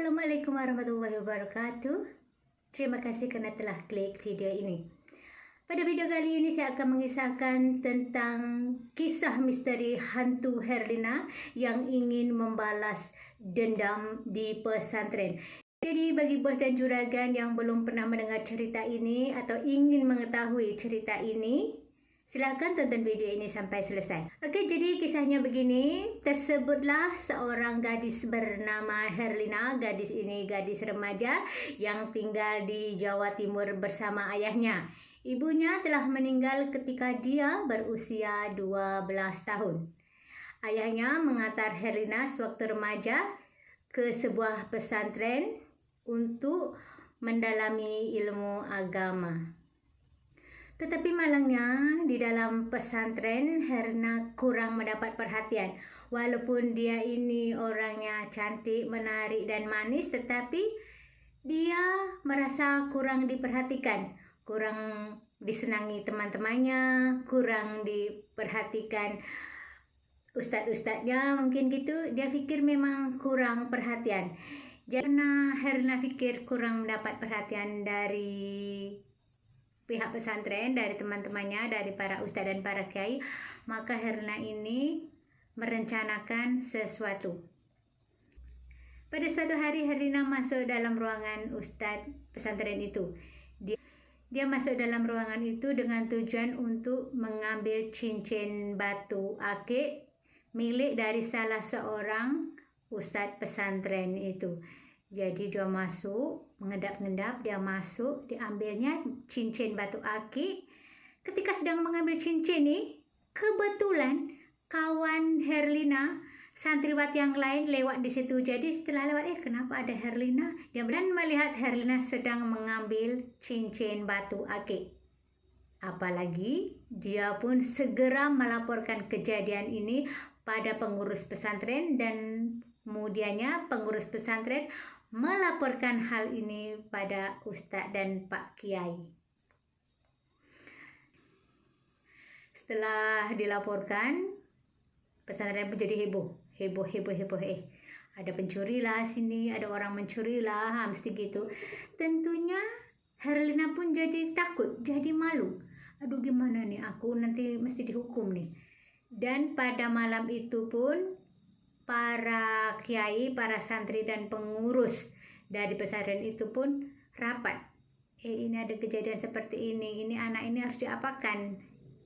Assalamualaikum warahmatullahi wabarakatuh. Terima kasih kerana telah klik video ini. Pada video kali ini saya akan mengisahkan tentang kisah misteri hantu Herlina yang ingin membalas dendam di pesantren. Jadi bagi bos dan juragan yang belum pernah mendengar cerita ini atau ingin mengetahui cerita ini, silakan tonton video ini sampai selesai. Okey, jadi kisahnya begini. Tersebutlah seorang gadis bernama Herlina. Gadis ini gadis remaja yang tinggal di Jawa Timur bersama ayahnya. Ibunya telah meninggal ketika dia berusia 12 tahun. Ayahnya mengantar Herlina sewaktu remaja ke sebuah pesantren untuk mendalami ilmu agama. Tetapi malangnya di dalam pesantren Herlina kurang mendapat perhatian. Walaupun dia ini orangnya cantik, menarik dan manis, tetapi dia merasa kurang diperhatikan, kurang disenangi teman-temannya, kurang diperhatikan ustaz-ustaznya, mungkin gitu. Dia fikir memang kurang perhatian. Karena Herlina fikir kurang mendapat perhatian dari pihak pesantren, dari teman-temannya, dari para ustaz dan para kiai, maka Herlina ini merencanakan sesuatu. Pada suatu hari Herlina masuk dalam ruangan ustaz pesantren itu. Dia masuk dalam ruangan itu dengan tujuan untuk mengambil cincin batu akik milik dari salah seorang ustaz pesantren itu. Jadi dia masuk, mengendap-endap, dia masuk, diambilnya cincin batu akik. Ketika sedang mengambil cincin ini, kebetulan kawan Herlina, santriwati yang lain lewat di situ. Jadi setelah lewat, kenapa ada Herlina? Dia dan melihat Herlina sedang mengambil cincin batu akik. Apalagi dia pun segera melaporkan kejadian ini pada pengurus pesantren, dan kemudiannya pengurus pesantren melaporkan hal ini pada ustaz dan pak kiai. Setelah dilaporkan, pesantren pun jadi heboh. Ada pencuri lah sini, ada orang mencuri lah, mesti gitu. Tentunya Herlina pun jadi takut, jadi malu. Aduh, gimana nih, aku nanti mesti dihukum nih. Dan pada malam itu pun para kiai, para santri dan pengurus dari pesantren itu pun rapat. Ini ada kejadian seperti ini anak ini harus diapakan?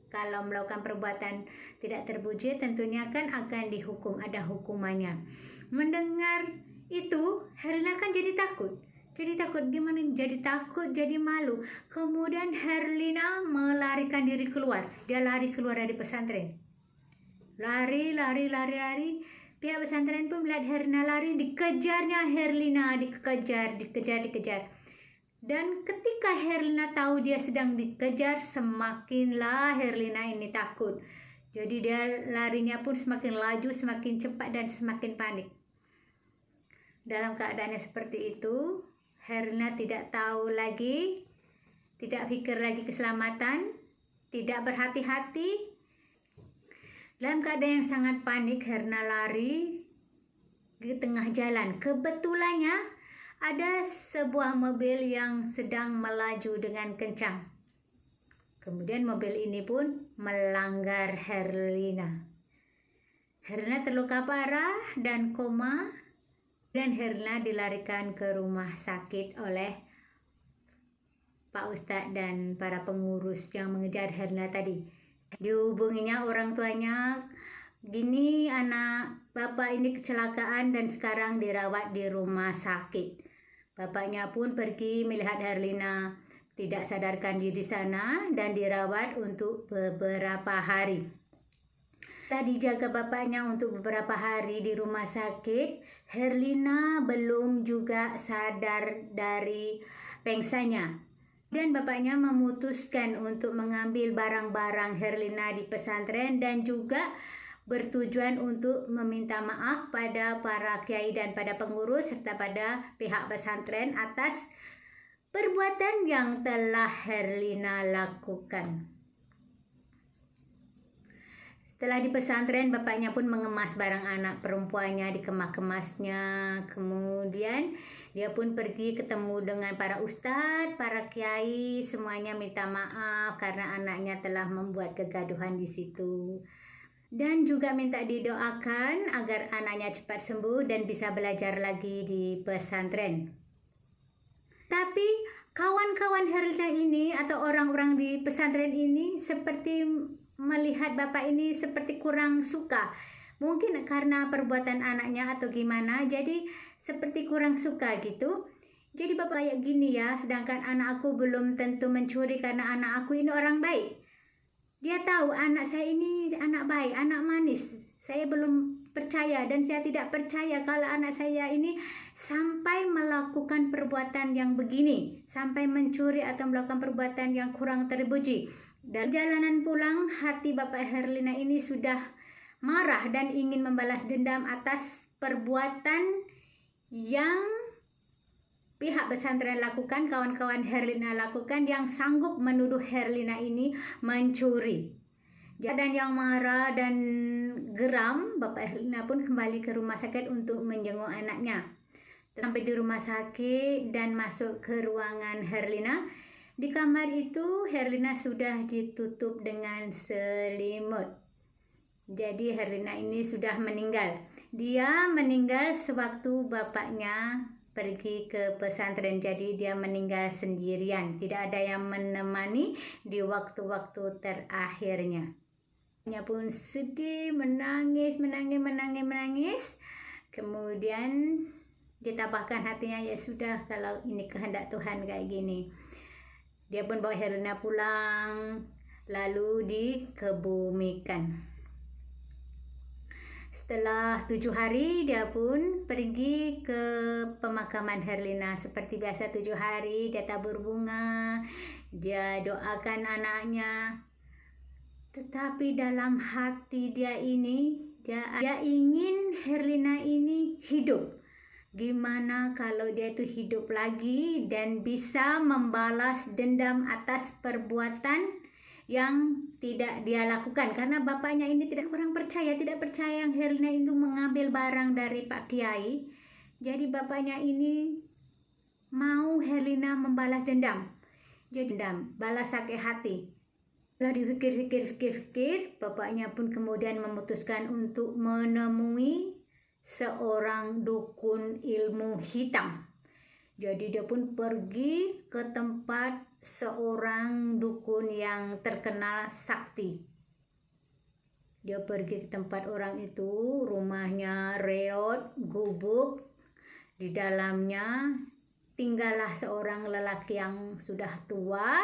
Kalau melakukan perbuatan tidak terpuji, tentunya akan dihukum, ada hukumannya. Mendengar itu, Herlina kan jadi takut. Gimana? Jadi takut, jadi malu. Kemudian Herlina melarikan diri keluar. Dia lari keluar dari pesantren. Lari. Pihak pesantren pun melihat Herlina lari, dikejarnya Herlina, dikejar. Dan ketika Herlina tahu dia sedang dikejar, semakinlah Herlina ini takut. Jadi dia larinya pun semakin laju, semakin cepat dan semakin panik. Dalam keadaannya seperti itu, Herlina tidak tahu lagi, tidak pikir lagi keselamatan, tidak berhati-hati. Dalam keadaan yang sangat panik, Herlina lari di tengah jalan. Kebetulannya ada sebuah mobil yang sedang melaju dengan kencang. Kemudian mobil ini pun melanggar Herlina. Herlina terluka parah dan koma, dan Herlina dilarikan ke rumah sakit oleh Pak Ustadz dan para pengurus yang mengejar Herlina tadi. Dihubunginya orang tuanya, gini anak bapak ini kecelakaan dan sekarang dirawat di rumah sakit. Bapaknya pun pergi melihat Herlina tidak sadarkan diri di sana dan dirawat untuk beberapa hari. Setelah dijaga bapaknya untuk beberapa hari di rumah sakit, Herlina belum juga sadar dari pengsanya. Dan bapaknya memutuskan untuk mengambil barang-barang Herlina di pesantren dan juga bertujuan untuk meminta maaf pada para kiai dan pada pengurus serta pada pihak pesantren atas perbuatan yang telah Herlina lakukan. Setelah di pesantren, bapaknya pun mengemas barang anak perempuannya, dikemas-kemasnya. Kemudian Dia pun pergi ketemu dengan para ustadz, para kiai, semuanya minta maaf karena anaknya telah membuat kegaduhan di situ. Dan juga minta didoakan agar anaknya cepat sembuh dan bisa belajar lagi di pesantren. Tapi kawan-kawan Herlina ini atau orang-orang di pesantren ini seperti melihat bapak ini seperti kurang suka. Mungkin karena perbuatan anaknya atau gimana, jadi seperti kurang suka gitu. Jadi bapak kayak gini ya, sedangkan anak aku belum tentu mencuri karena anak aku ini orang baik. Dia tahu anak saya ini anak baik, anak manis. Saya belum percaya dan saya tidak percaya kalau anak saya ini sampai melakukan perbuatan yang begini, sampai mencuri atau melakukan perbuatan yang kurang terpuji. Dan jalanan pulang, hati Bapak Herlina ini sudah marah dan ingin membalas dendam atas perbuatan yang pihak pesantren lakukan, kawan-kawan Herlina lakukan, yang sanggup menuduh Herlina ini mencuri. Dan yang marah dan geram, Bapak Herlina pun kembali ke rumah sakit untuk menjenguk anaknya. Sampai di rumah sakit dan masuk ke ruangan Herlina. Di kamar itu Herlina sudah ditutup dengan selimut. Jadi Herlina ini sudah meninggal. Dia meninggal sewaktu bapaknya pergi ke pesantren, jadi dia meninggal sendirian. Tidak ada yang menemani di waktu-waktu terakhirnya. Dia pun sedih, menangis. Kemudian ditambahkan hatinya, ya sudah kalau ini kehendak Tuhan kayak gini. Dia pun bawa Herlina pulang, lalu dikebumikan. Setelah 7 hari dia pun pergi ke pemakaman Herlina. Seperti biasa 7 hari dia tabur bunga, dia doakan anaknya. Tetapi dalam hati dia ini, dia ingin Herlina ini hidup. Gimana kalau dia itu hidup lagi dan bisa membalas dendam atas perbuatan yang tidak dia lakukan, karena bapaknya ini tidak percaya yang Herlina itu mengambil barang dari Pak Kiai. Jadi bapaknya ini mau Herlina membalas dendam. Jadi dendam, balas sakit hati. Setelah dipikir-pikir, bapaknya pun kemudian memutuskan untuk menemui seorang dukun ilmu hitam. Jadi dia pun pergi ke tempat seorang dukun yang terkenal sakti. Dia pergi ke tempat orang itu, rumahnya reot, gubuk. Di dalamnya tinggallah seorang lelaki yang sudah tua,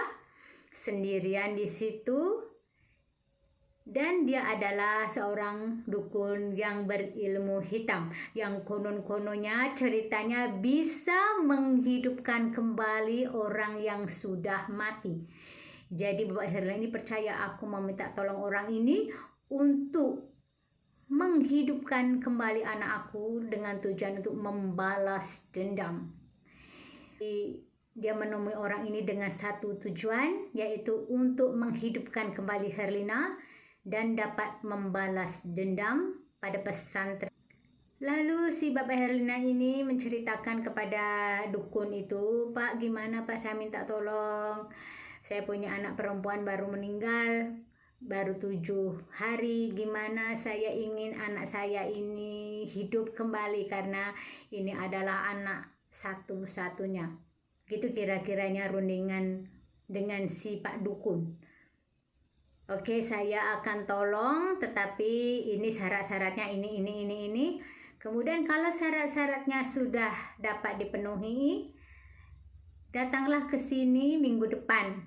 sendirian di situ. Dan dia adalah seorang dukun yang berilmu hitam, yang konon-kononnya ceritanya bisa menghidupkan kembali orang yang sudah mati. Jadi Bapak Herlina ini percaya, aku meminta tolong orang ini untuk menghidupkan kembali anak aku dengan tujuan untuk membalas dendam. Dia menemui orang ini dengan satu tujuan, yaitu untuk menghidupkan kembali Herlina dan dapat membalas dendam pada pesantren. Lalu si Bapak Herlina ini menceritakan kepada dukun itu, Pak, gimana Pak, saya minta tolong. Saya punya anak perempuan baru meninggal, baru 7 hari. Gimana saya ingin anak saya ini hidup kembali karena ini adalah anak satu-satunya. Gitu kira-kiranya rundingan dengan si Pak Dukun. Oke, saya akan tolong, tetapi ini syarat-syaratnya ini. Kemudian kalau syarat-syaratnya sudah dapat dipenuhi, datanglah ke sini minggu depan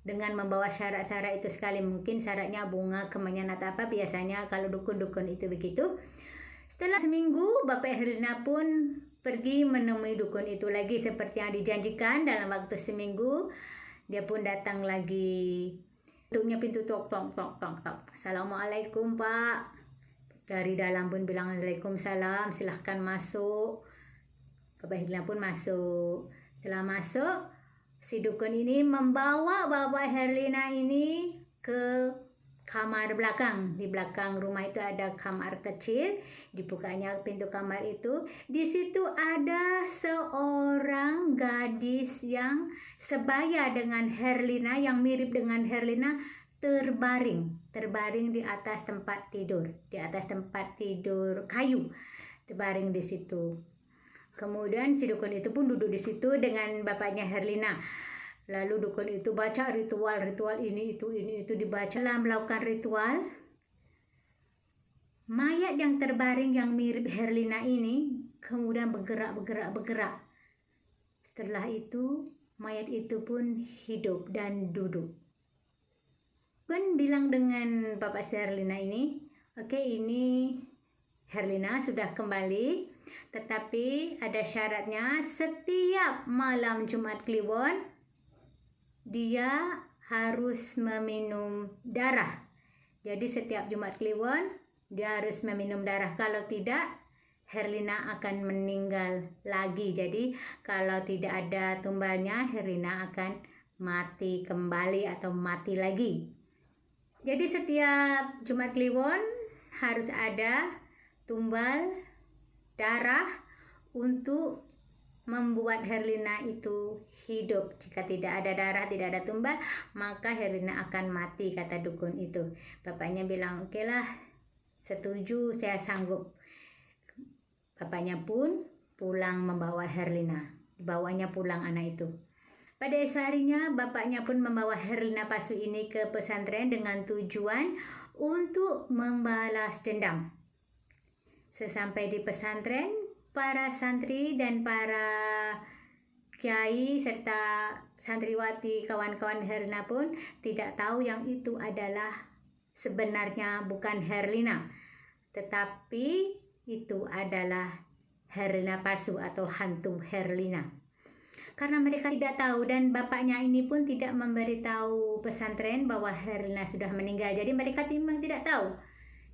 dengan membawa syarat-syarat itu sekali. Mungkin syaratnya bunga, kemenyan atau apa, biasanya kalau dukun-dukun itu begitu. Setelah seminggu, Bapak Herlina pun pergi menemui dukun itu lagi seperti yang dijanjikan dalam waktu seminggu. Dia pun datang lagi. Tutupnya pintu, tok. Assalamualaikum Pak. Dari dalam pun bilang Waalaikumsalam, silahkan masuk. Bapak Herlina pun masuk. Setelah masuk, si dukun ini membawa Bapak Herlina ini ke kamar belakang. Di belakang rumah itu ada kamar kecil. Dibukanya pintu kamar itu. Di situ ada seorang orang gadis yang sebaya dengan Herlina, yang mirip dengan Herlina, terbaring di atas tempat tidur, kayu, terbaring di situ. Kemudian si dukun itu pun duduk di situ dengan bapaknya Herlina. Lalu dukun itu baca ritual ini itu dibaca. Setelah melakukan ritual, mayat yang terbaring yang mirip Herlina ini kemudian bergerak. Setelah itu mayat itu pun hidup dan duduk. Pun bilang dengan bapak si Herlina ini, oke, ini Herlina sudah kembali, tetapi ada syaratnya, setiap malam Jumat Kliwon dia harus meminum darah. Jadi setiap Jumat Kliwon dia harus meminum darah, kalau tidak Herlina akan meninggal lagi. Jadi kalau tidak ada tumbalnya, Herlina akan mati kembali atau mati lagi. Jadi setiap Jumat Kliwon harus ada tumbal darah untuk membuat Herlina itu hidup. Jika tidak ada darah, tidak ada tumbal, maka Herlina akan mati, kata dukun itu. Bapaknya bilang, oke lah, setuju, saya sanggup. Bapaknya pun pulang membawa Herlina. Dibawanya pulang anak itu. Pada esok harinya, bapaknya pun membawa Herlina palsu ini ke pesantren dengan tujuan untuk membalas dendam. Sesampai di pesantren, para santri dan para kiai serta santriwati kawan-kawan Herlina pun tidak tahu yang itu adalah sebenarnya bukan Herlina, tetapi itu adalah Herlina palsu atau hantu Herlina. Karena mereka tidak tahu dan bapaknya ini pun tidak memberitahu pesantren bahwa Herlina sudah meninggal. Jadi mereka memang tidak tahu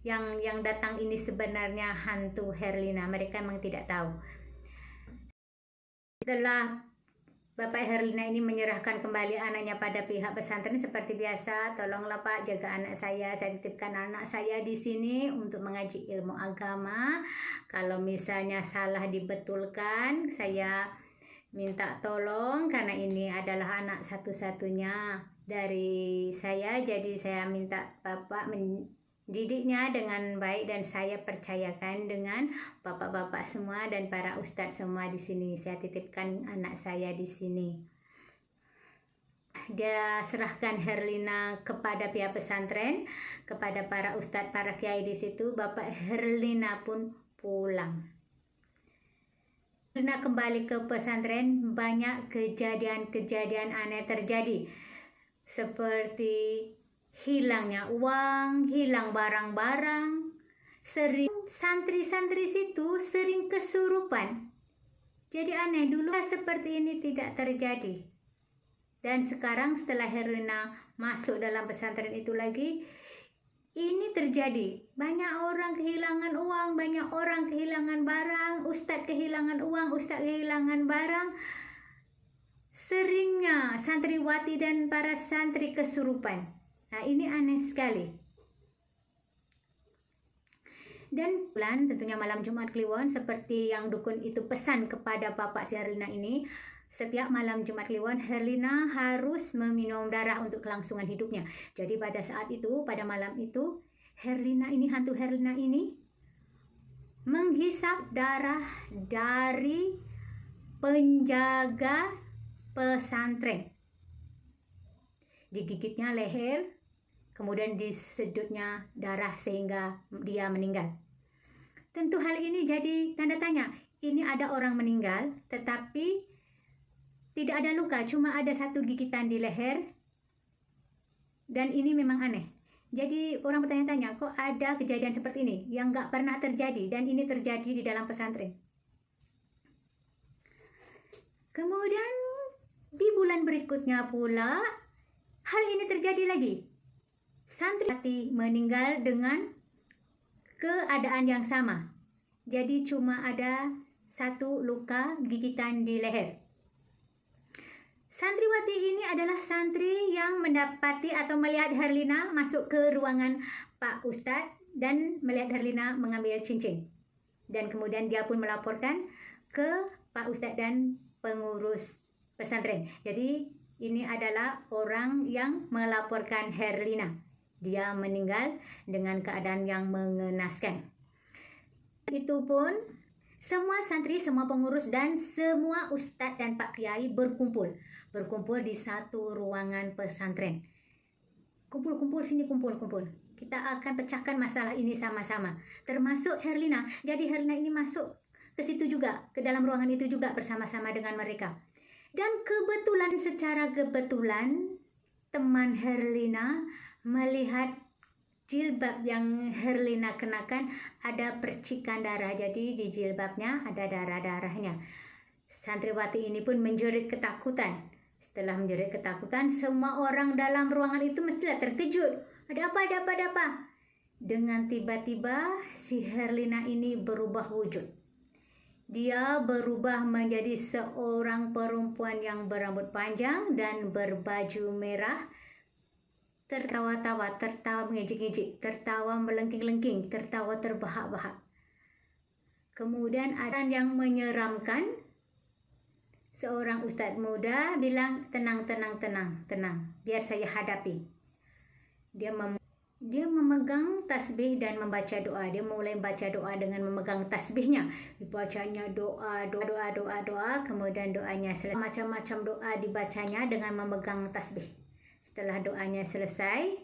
yang datang ini sebenarnya hantu Herlina. Mereka memang tidak tahu. Setelah bapak Herlina ini menyerahkan kembali anaknya pada pihak pesantren seperti biasa, tolonglah Pak jaga anak saya titipkan anak saya di sini untuk mengaji ilmu agama. Kalau misalnya salah dibetulkan, saya minta tolong karena ini adalah anak satu-satunya dari saya, jadi saya minta Bapak mendidiknya dengan baik dan saya percayakan dengan bapak-bapak semua dan para ustadz semua di sini. Saya titipkan anak saya di sini. Dia serahkan Herlina kepada pihak pesantren, kepada para ustadz, para kiai di situ. Bapak Herlina pun pulang. Herlina kembali ke pesantren, banyak kejadian-kejadian aneh terjadi. Seperti hilangnya uang, hilang barang-barang. Sering santri-santri situ sering kesurupan. Jadi aneh, dulu seperti ini tidak terjadi. Dan sekarang setelah Herlina masuk dalam pesantren itu lagi, ini terjadi. Banyak orang kehilangan uang, banyak orang kehilangan barang, ustadz kehilangan uang, ustadz kehilangan barang. Seringnya santriwati dan para santri kesurupan. Nah, ini aneh sekali. Dan tentunya malam Jumat Kliwon, seperti yang dukun itu pesan kepada bapak si Herlina ini, setiap malam Jumat Kliwon Herlina harus meminum darah untuk kelangsungan hidupnya. Jadi pada saat itu, pada malam itu, Herlina ini, hantu Herlina ini menghisap darah dari penjaga pesantren. Digigitnya leher, kemudian disedutnya darah sehingga dia meninggal. Tentu hal ini jadi tanda tanya. Ini ada orang meninggal, tetapi tidak ada luka, cuma ada satu gigitan di leher. Dan ini memang aneh. Jadi orang bertanya-tanya, kok ada kejadian seperti ini yang nggak pernah terjadi dan ini terjadi di dalam pesantren. Kemudian di bulan berikutnya pula hal ini terjadi lagi. Santriwati meninggal dengan keadaan yang sama. Jadi cuma ada satu luka gigitan di leher. Santriwati ini adalah santri yang mendapati atau melihat Herlina masuk ke ruangan Pak Ustadz dan melihat Herlina mengambil cincin. Dan kemudian dia pun melaporkan ke Pak Ustadz dan pengurus pesantren. Jadi ini adalah orang yang melaporkan Herlina. Dia meninggal dengan keadaan yang mengenaskan. Itu pun semua santri, semua pengurus dan semua ustadz dan pak kiai berkumpul di satu ruangan pesantren. Kumpul sini, kumpul. Kita akan pecahkan masalah ini sama-sama. Termasuk Herlina. Jadi Herlina ini masuk ke situ juga, ke dalam ruangan itu juga bersama-sama dengan mereka. Dan secara kebetulan teman Herlina melihat jilbab yang Herlina kenakan ada percikan darah. Jadi di jilbabnya ada darah-darahnya. Santriwati ini pun menjerit ketakutan. Setelah menjerit ketakutan, semua orang dalam ruangan itu mestilah terkejut. Ada apa? Dengan tiba-tiba si Herlina ini berubah wujud. Dia berubah menjadi seorang perempuan yang berambut panjang dan berbaju merah. Tertawa-tawa, tertawa mengejek-ejek, tertawa melengking-lengking, tertawa terbahak-bahak. Kemudian ada yang menyeramkan. Seorang ustadz muda bilang, tenang, biar saya hadapi. Dia memegang tasbih dan membaca doa. Dia mulai membaca doa dengan memegang tasbihnya. Dibacanya doa. Kemudian doanya selesai. Macam-macam doa dibacanya dengan memegang tasbih. Setelah doanya selesai,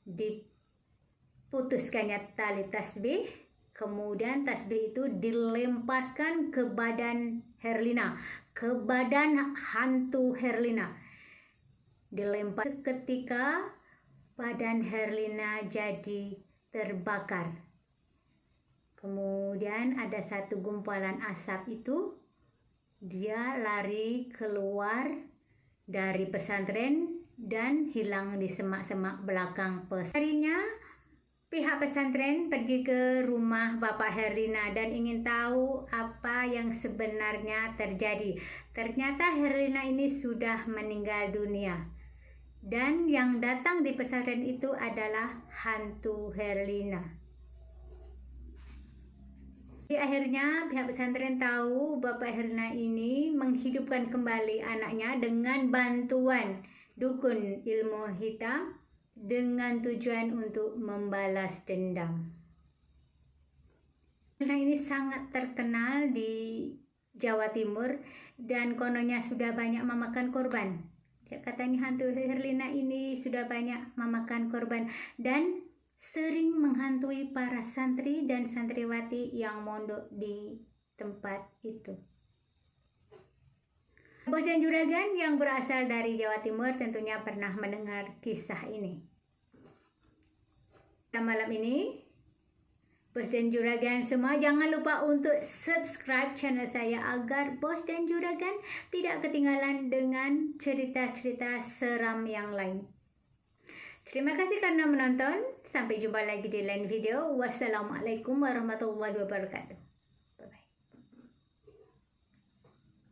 diputuskannya tali tasbih. Kemudian tasbih itu dilemparkan ke badan Herlina, ke badan hantu Herlina. Dilempar ketika badan Herlina jadi terbakar. Kemudian ada satu gumpalan asap itu, dia lari keluar dari pesantren dan hilang di semak-semak belakang pesantren. Pihak pesantren pergi ke rumah Bapak Herlina dan ingin tahu apa yang sebenarnya terjadi. Ternyata Herlina ini sudah meninggal dunia. Dan yang datang di pesantren itu adalah hantu Herlina. Di akhirnya pihak pesantren tahu Bapak Herlina ini menghidupkan kembali anaknya dengan bantuan dukun ilmu hitam dengan tujuan untuk membalas dendam. Herlina ini sangat terkenal di Jawa Timur dan kononnya sudah banyak memakan korban. Katanya hantu Herlina ini sudah banyak memakan korban dan sering menghantui para santri dan santriwati yang mondok di tempat itu. Bos dan juragan yang berasal dari Jawa Timur tentunya pernah mendengar kisah ini. Malam ini, Bos dan juragan semua jangan lupa untuk subscribe channel saya agar Bos dan juragan tidak ketinggalan dengan cerita-cerita seram yang lain. Terima kasih karena menonton. Sampai jumpa lagi di lain video. Wassalamualaikum warahmatullahi wabarakatuh.